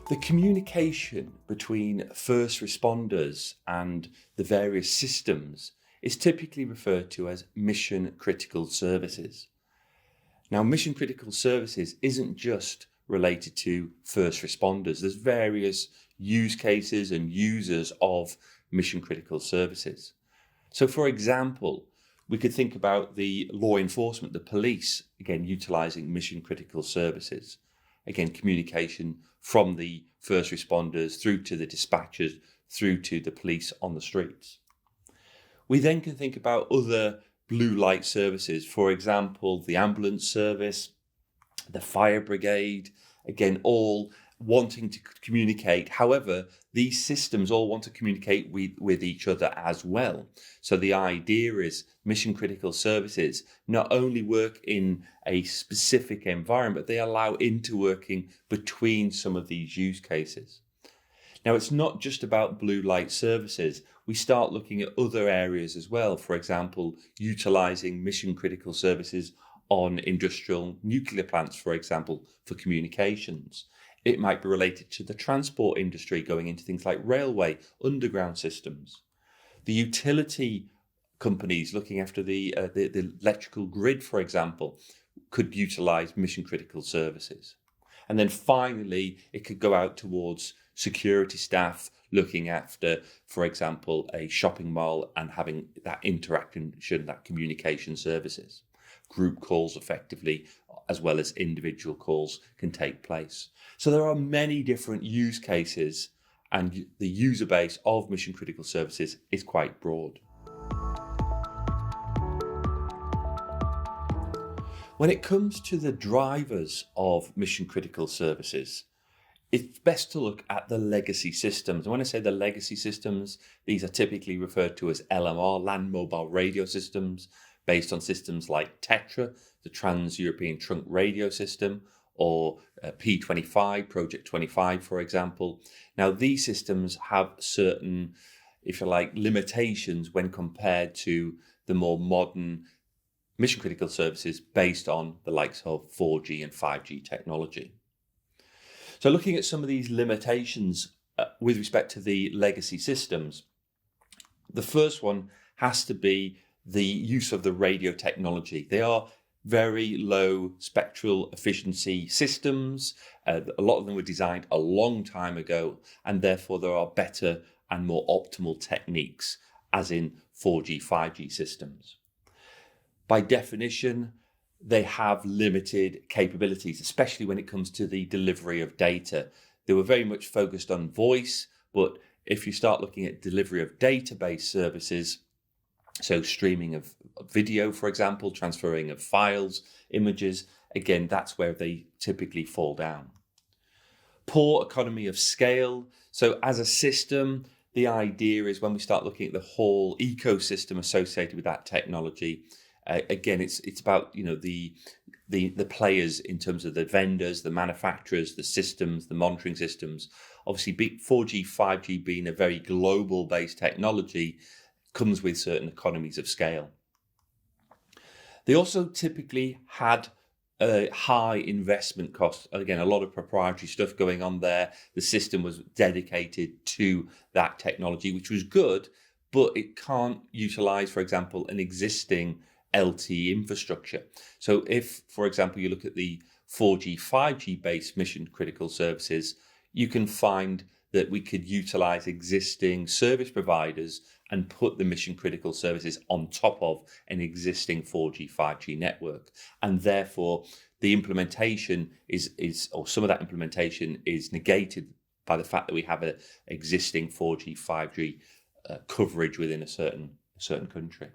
The communication between first responders and the various systems is typically referred to as mission critical services. Now, mission critical services isn't just related to first responders. There's various use cases and users of mission critical services. So, for example, we could think about the law enforcement, the police, again, utilising mission critical services. Again, communication from the first responders through to the dispatchers, through to the police on the streets. We then can think about other blue light services, for example, the ambulance service, the fire brigade, again, all wanting to communicate. However, these systems all want to communicate with each other as well. So the idea is mission critical services not only work in a specific environment, they allow interworking between some of these use cases. Now, it's not just about blue light services. We start looking at other areas as well. For example, utilizing mission critical services on industrial nuclear plants, for example, for communications. It might be related to the transport industry, going into things like railway, underground systems. The utility companies looking after the electrical grid, for example, could utilize mission critical services. And then finally, it could go out towards security staff looking after, for example, a shopping mall and having that interaction, that communication services. Group calls effectively, as well as individual calls, can take place. So there are many different use cases, and the user base of mission critical services is quite broad. When it comes to the drivers of mission critical services, it's best to look at the legacy systems. And when I say the legacy systems, these are typically referred to as LMR, land mobile radio systems, based on systems like Tetra, the Trans-European Trunk Radio System, or P25, Project 25, for example. Now, these systems have certain, if you like, limitations when compared to the more modern mission critical services based on the likes of 4G and 5G technology. So looking at some of these limitations with respect to the legacy systems, the first one has to be the use of the radio technology. They are very low spectral efficiency systems. A lot of them were designed a long time ago, and therefore there are better and more optimal techniques, as in 4G, 5G systems. By definition, they have limited capabilities, especially when it comes to the delivery of data. They were very much focused on voice, but if you start looking at delivery of database services, so streaming of video, for example, transferring of files, images, again, that's where they typically fall down. Poor economy of scale. So as a system, the idea is when we start looking at the whole ecosystem associated with that technology, again, it's about the players in terms of the vendors, the manufacturers, the systems, the monitoring systems. Obviously, 4G, 5G being a very global-based technology comes with certain economies of scale. They also typically had a high investment cost. Again, a lot of proprietary stuff going on there. The system was dedicated to that technology, which was good, but it can't utilize, for example, an existing LTE infrastructure. So if, for example, you look at the 4G, 5G based mission critical services, you can find that we could utilize existing service providers and put the mission critical services on top of an existing 4G, 5G network. And therefore, the implementation or some of that implementation is negated by the fact that we have an existing 4G, 5G coverage within a certain country.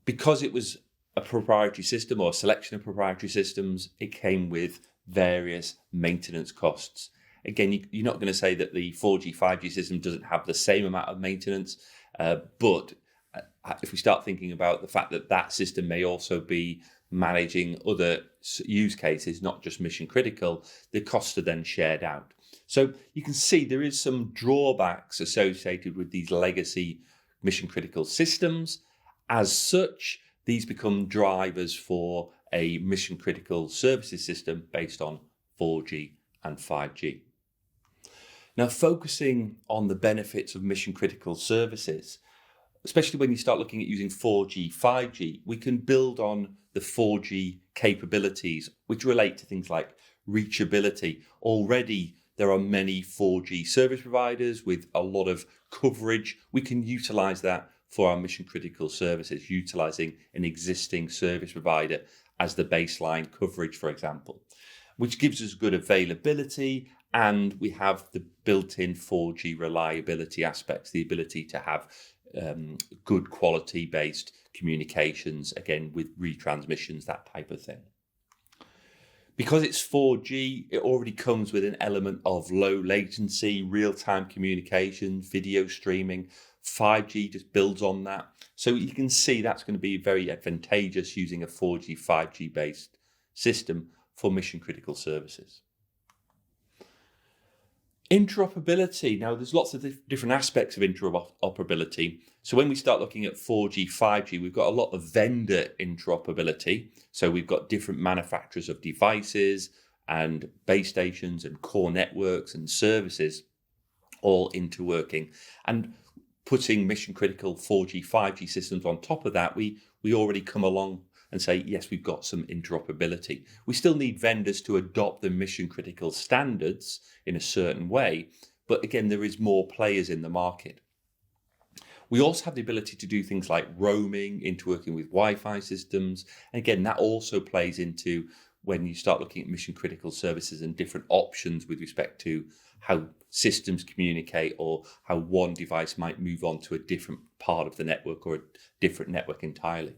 Because it was a proprietary system or a selection of proprietary systems, it came with various maintenance costs. Again, you're not going to say that the 4G, 5G system doesn't have the same amount of maintenance, but if we start thinking about the fact that that system may also be managing other use cases, not just mission critical, the costs are then shared out. So you can see there is some drawbacks associated with these legacy mission critical systems. As such, these become drivers for a mission critical services system based on 4G and 5G. Now, focusing on the benefits of mission critical services, especially when you start looking at using 4G, 5G, we can build on the 4G capabilities, which relate to things like reachability. Already, there are many 4G service providers with a lot of coverage. We can utilize that for our mission critical services, utilizing an existing service provider as the baseline coverage, for example, which gives us good availability. And we have the built-in 4G reliability aspects, the ability to have good quality-based communications, again, with retransmissions, that type of thing. Because it's 4G, it already comes with an element of low latency, real-time communication, video streaming. 5G just builds on that. So you can see that's going to be very advantageous using a 4G, 5G based system for mission critical services. Interoperability. Now, there's lots of different aspects of interoperability. So when we start looking at 4G, 5G, we've got a lot of vendor interoperability. So we've got different manufacturers of devices and base stations and core networks and services all interworking. And putting mission critical 4G, 5G systems on top of that, we already come along and say, yes, we've got some interoperability. We still need vendors to adopt the mission critical standards in a certain way. But again, there is more players in the market. We also have the ability to do things like roaming, interworking with Wi-Fi systems. And again, that also plays into when you start looking at mission critical services and different options with respect to how systems communicate or how one device might move on to a different part of the network or a different network entirely.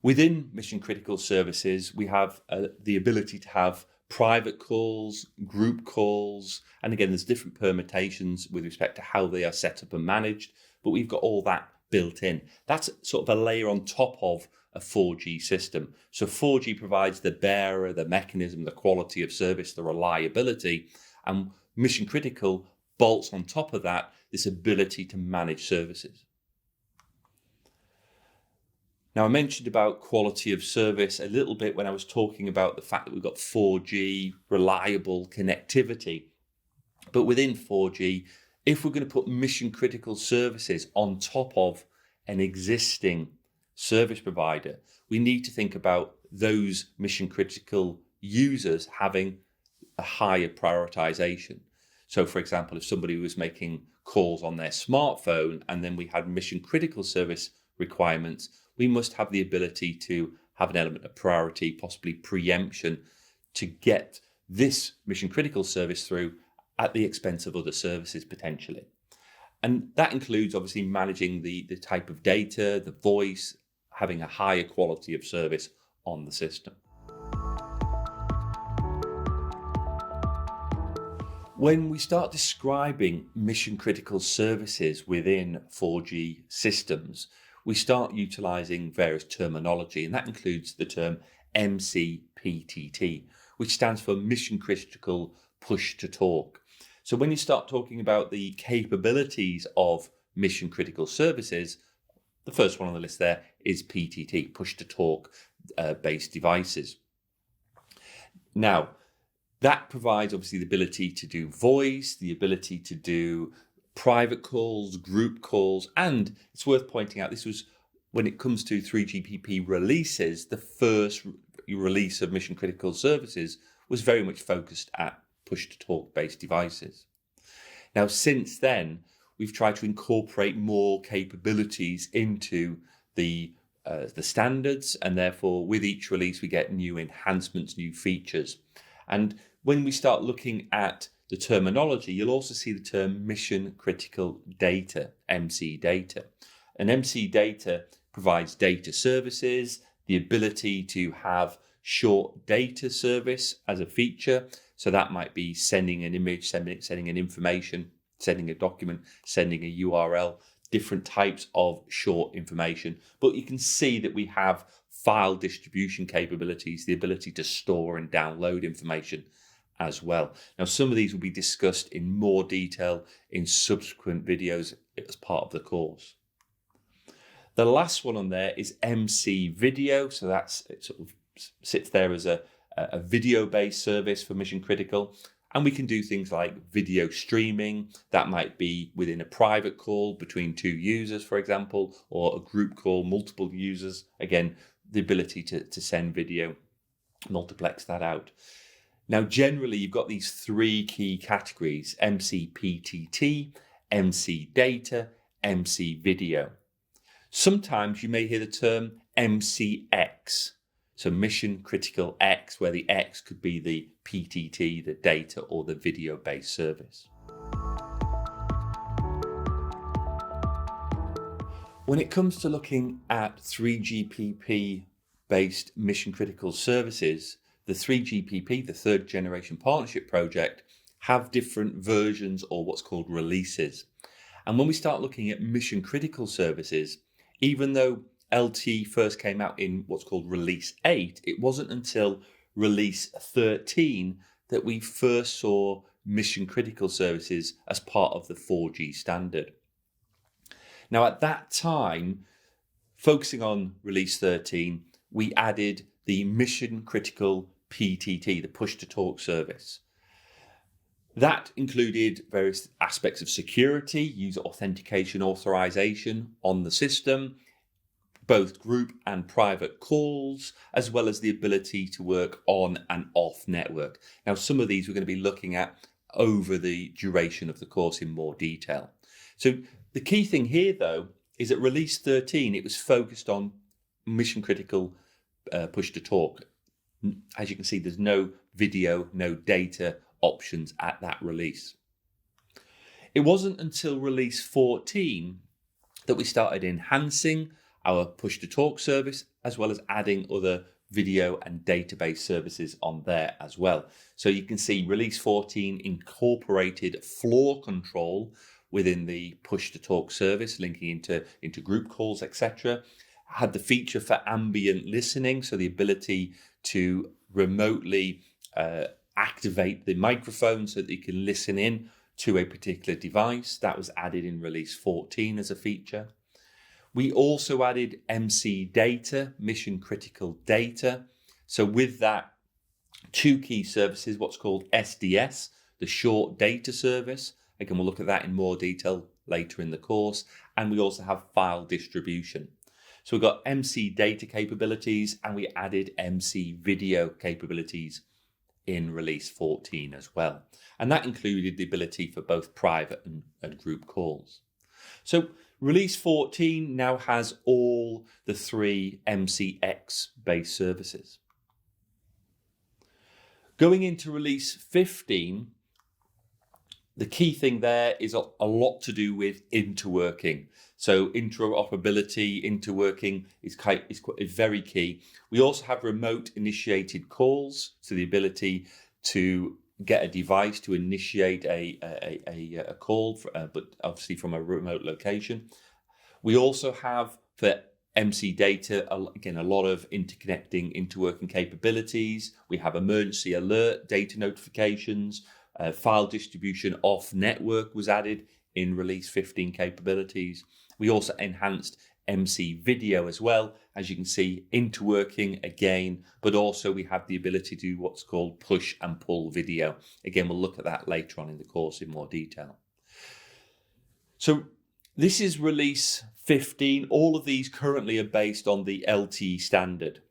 Within mission critical services, we have the ability to have private calls, group calls, and again, there's different permutations with respect to how they are set up and managed, but we've got all that built in. That's sort of a layer on top of a 4G system. So 4G provides the bearer, the mechanism, the quality of service, the reliability, and mission critical bolts on top of that this ability to manage services. Now, I mentioned about quality of service a little bit when I was talking about the fact that we've got 4G, reliable connectivity. But within 4G, if we're going to put mission critical services on top of an existing service provider, we need to think about those mission critical users having a higher prioritization. So, for example, if somebody was making calls on their smartphone and then we had mission critical service requirements, we must have the ability to have an element of priority, possibly preemption, to get this mission critical service through at the expense of other services potentially. And that includes obviously managing the type of data, the voice, having a higher quality of service on the system. When we start describing mission critical services within 4G systems, we start utilizing various terminology, and that includes the term MCPTT, which stands for Mission Critical Push to Talk. So when you start talking about the capabilities of mission critical services, the first one on the list there is PTT, Push to Talk based devices. Now, that provides obviously the ability to do voice, the ability to do private calls, group calls, and it's worth pointing out this was, when it comes to 3GPP releases, the first release of mission critical services was very much focused at push-to-talk based devices. Now, since then, we've tried to incorporate more capabilities into the standards, and therefore with each release we get new enhancements, new features. And when we start looking at the terminology, you'll also see the term mission critical data, MC data. And MC data provides data services, the ability to have short data service as a feature. So that might be sending an image, sending an information, sending a document, sending a URL, different types of short information. But you can see that we have file distribution capabilities, the ability to store and download information as well. Now, some of these will be discussed in more detail in subsequent videos as part of the course. The last one on there is MC video. So it sort of sits there as a a video-based service for mission critical. And we can do things like video streaming. That might be within a private call between two users, for example, or a group call, multiple users. Again, the ability to send video, multiplex that out. Now, generally, you've got these three key categories: MCPTT, MC data, MC video. Sometimes you may hear the term MCX. So mission critical X, where the X could be the PTT, the data, or the video-based service. When it comes to looking at 3GPP-based mission critical services, the 3GPP, the third generation partnership project, have different versions or what's called releases. And when we start looking at mission critical services, even though LTE first came out in what's called Release 8, it wasn't until Release 13 that we first saw mission critical services as part of the 4G standard. Now, at that time, focusing on Release 13, we added the mission critical PTT, the push to talk service. That included various aspects of security, user authentication, authorization on the system, both group and private calls, as well as the ability to work on and off network. Now, some of these we're going to be looking at over the duration of the course in more detail. So the key thing here, though, is at Release 13, it was focused on mission critical push to talk. As you can see, there's no video, no data options at that release. It wasn't until Release 14 that we started enhancing our push-to-talk service, as well as adding other video and database services on there as well. So you can see Release 14 incorporated floor control within the push-to-talk service, linking into group calls, etc. Had the feature for ambient listening, so the ability to remotely activate the microphone so that you can listen in to a particular device. That was added in Release 14 as a feature. We also added MC data, mission critical data. So with that, two key services, what's called SDS, the short data service. Again, we'll look at that in more detail later in the course. And we also have file distribution. So we've got MC data capabilities, and we added MC video capabilities in Release 14 as well. And that included the ability for both private and group calls. So Release 14 now has all the three MCX based services. Going into Release 15, the key thing there is a lot to do with interworking. So interoperability, interworking is very key. We also have remote initiated calls, so the ability to get a device to initiate a call, but obviously from a remote location. We also have, for MC data, again, a lot of interconnecting, interworking capabilities. We have emergency alert, data notifications, file distribution off network was added in Release 15 capabilities. We also enhanced MC video as well, as you can see, interworking again, but also we have the ability to do what's called push and pull video. Again, we'll look at that later on in the course in more detail. So this is Release 15. All of these currently are based on the LTE standard.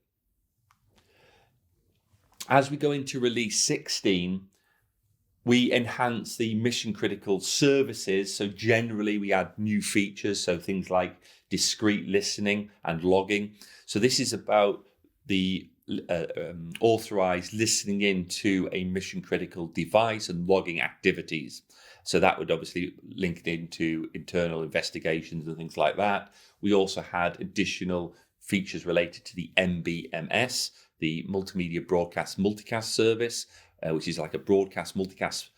As we go into Release 16, we enhance the mission critical services. So generally we add new features, so things like discrete listening and logging. So this is about the authorized listening into a mission critical device and logging activities. So that would obviously link it into internal investigations and things like that. We also had additional features related to the MBMS, the Multimedia Broadcast Multicast Service, which is like a broadcast multicast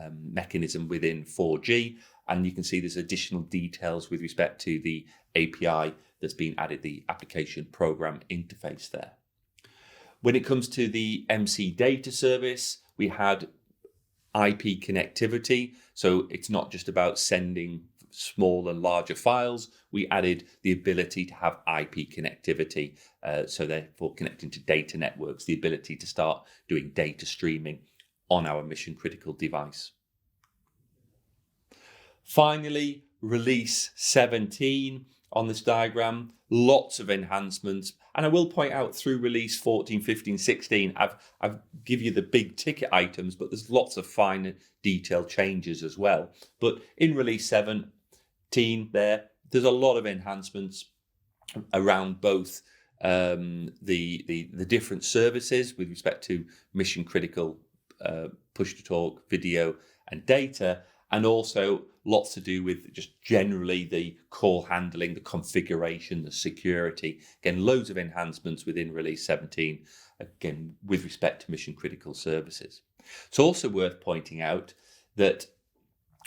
mechanism within 4G. And you can see there's additional details with respect to the API that's been added, the application program interface there. When it comes to the MC data service, we had IP connectivity. So it's not just about sending small and larger files, we added the ability to have IP connectivity, so therefore connecting to data networks, the ability to start doing data streaming on our mission critical device. Finally, release 17 on this diagram, lots of enhancements. And I will point out through release 14, 15, 16, I've give you the big ticket items, but there's lots of fine detailed changes as well. But in release 17 there's a lot of enhancements around both the different services with respect to mission critical push to talk, video and data, and also lots to do with just generally the call handling, the configuration, the security. Again, loads of enhancements within release 17, again, with respect to mission critical services. It's also worth pointing out that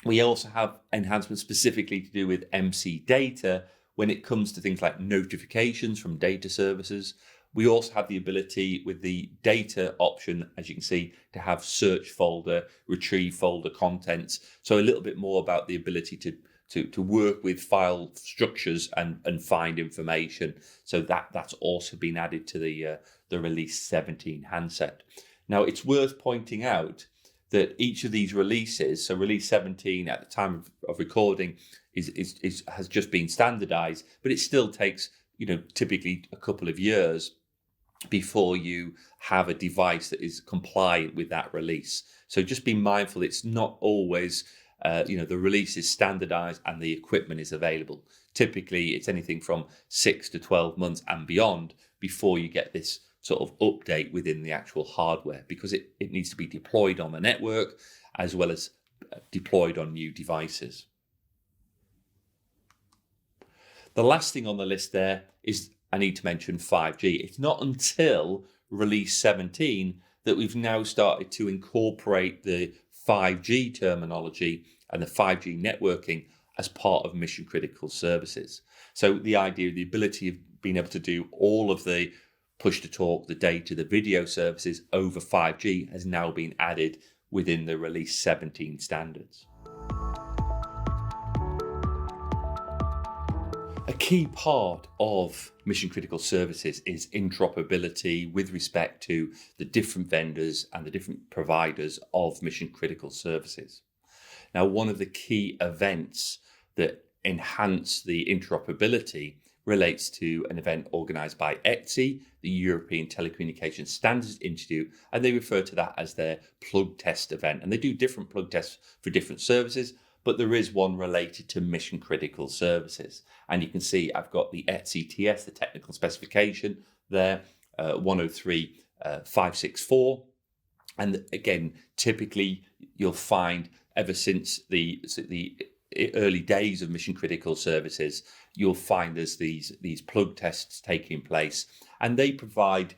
we also have enhancements specifically to do with MC data when it comes to things like notifications from data services. We also have the ability with the data option, as you can see, to have search folder, retrieve folder contents. So a little bit more about the ability to work with file structures and find information. So that's also been added to the release 17 handset. Now it's worth pointing out that each of these releases, so release 17 at the time of recording has just been standardized, but it still takes, typically a couple of years before you have a device that is compliant with that release. So just be mindful, it's not always, the release is standardized and the equipment is available. Typically, it's anything from 6 to 12 months and beyond before you get this sort of update within the actual hardware, because it needs to be deployed on the network as well as deployed on new devices. The last thing on the list there is I need to mention 5G. It's not until release 17 that we've now started to incorporate the 5G terminology and the 5G networking as part of mission critical services. So the idea, the ability of being able to do all of the push to talk, the data, the video services over 5G has now been added within the release 17 standards. A key part of mission critical services is interoperability with respect to the different vendors and the different providers of mission critical services. Now, one of the key events that enhance the interoperability relates to an event organised by ETSI, the European Telecommunications Standards Institute, and they refer to that as their Plugtest event. And they do different plug tests for different services, but there is one related to mission critical services. And you can see I've got the ETSI TS, the technical specification there, 103564. And again, typically you'll find ever since the early days of mission critical services, you'll find there's these plug tests taking place, and they provide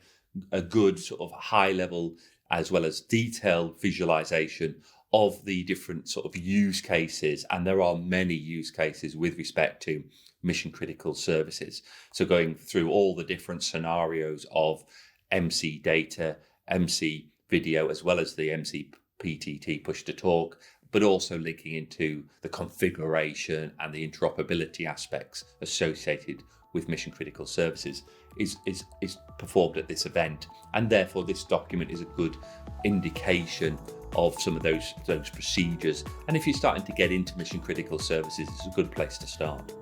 a good sort of high level as well as detailed visualization of the different sort of use cases. And there are many use cases with respect to mission critical services. So going through all the different scenarios of MC data, MC video, as well as the MC PTT push to talk, but also linking into the configuration and the interoperability aspects associated with mission critical services is performed at this event. And therefore this document is a good indication of some of those procedures. And if you're starting to get into mission critical services, it's a good place to start.